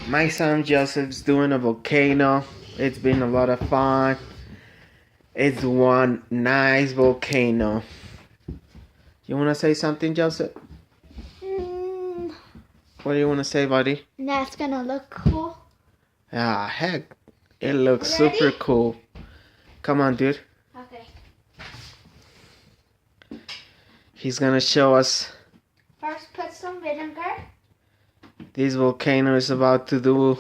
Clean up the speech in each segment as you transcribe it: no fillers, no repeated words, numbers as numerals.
My son Joseph's doing a volcano. It's been a lot of fun. It's one nice volcano. You want to say something, Joseph? What do you want to say, buddy? That's gonna look cool. Ah, heck. It looks Ready? super cool. Come on, dude. Okay. He's gonna show us. First, put some vinegar. This volcano is about to do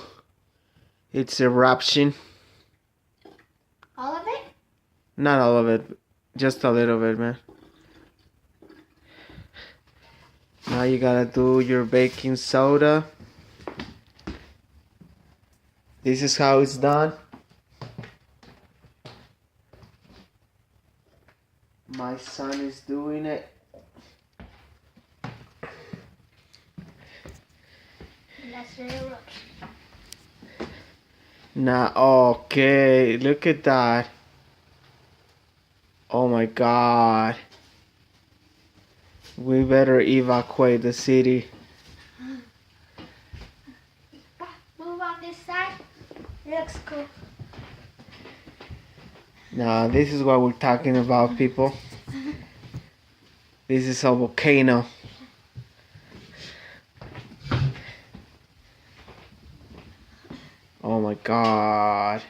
its eruption. All of it? Not all of it. Just a little bit, man. Now you gotta do your baking soda. This is how it's done. My son is doing it. That's the eruption. Now, okay, look at that. Oh my God. We better evacuate the city. Move on this side. It looks cool. Now, this is what we're talking about, people. This is a volcano. Oh my God.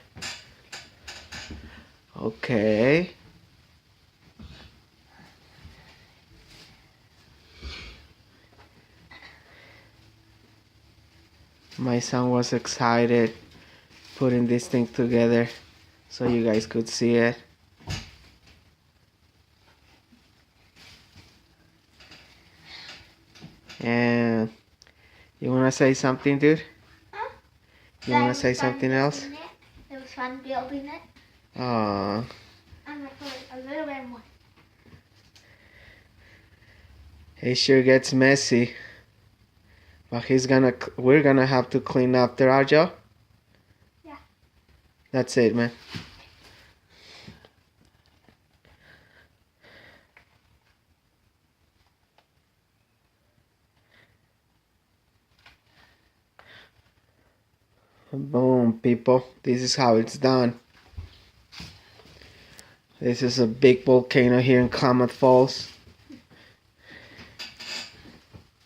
Okay. My son was excited putting this thing together so you guys could see it. And you wanna say something, dude? Huh? You wanna say something else? It was fun building it. Aww. I'm gonna put a little bit more. It sure gets messy. But we're gonna have to clean after our job. Yeah. That's it, man. Boom, people. This is how it's done. This is a big volcano here in Klamath Falls.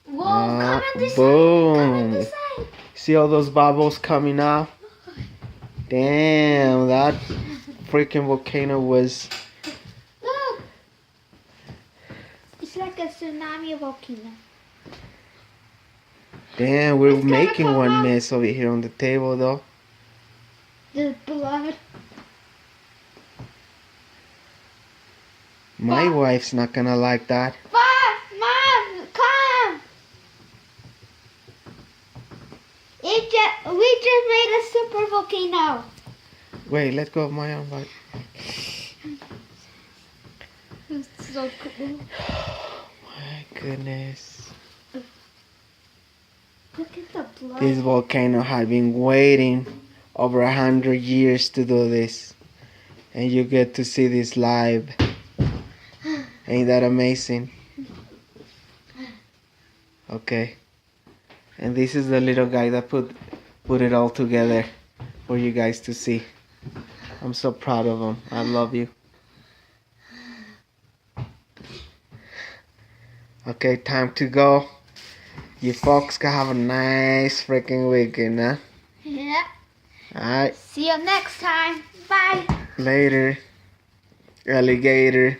Whoa, come on this boom. side. Come on this side. See all those bubbles coming out? Damn, that freaking volcano was... Look. It's like a tsunami volcano. Damn, we're It's gonna making come one out. mess over here on the table, though. The blood. My Mom. wife's not gonna like that. Mom, come. We just made a super volcano. Wait, let go of my arm, buddy. It's so cool. My goodness. Look at the blood. This volcano had been waiting over 100 years to do this. And you get to see this live. Ain't that amazing? Okay. And this is the little guy that put it all together for you guys to see. I'm so proud of him. I love you. Okay, time to go. You folks can have a nice freaking weekend, huh? Yeah. Alright. See you next time. Bye. Later. Alligator.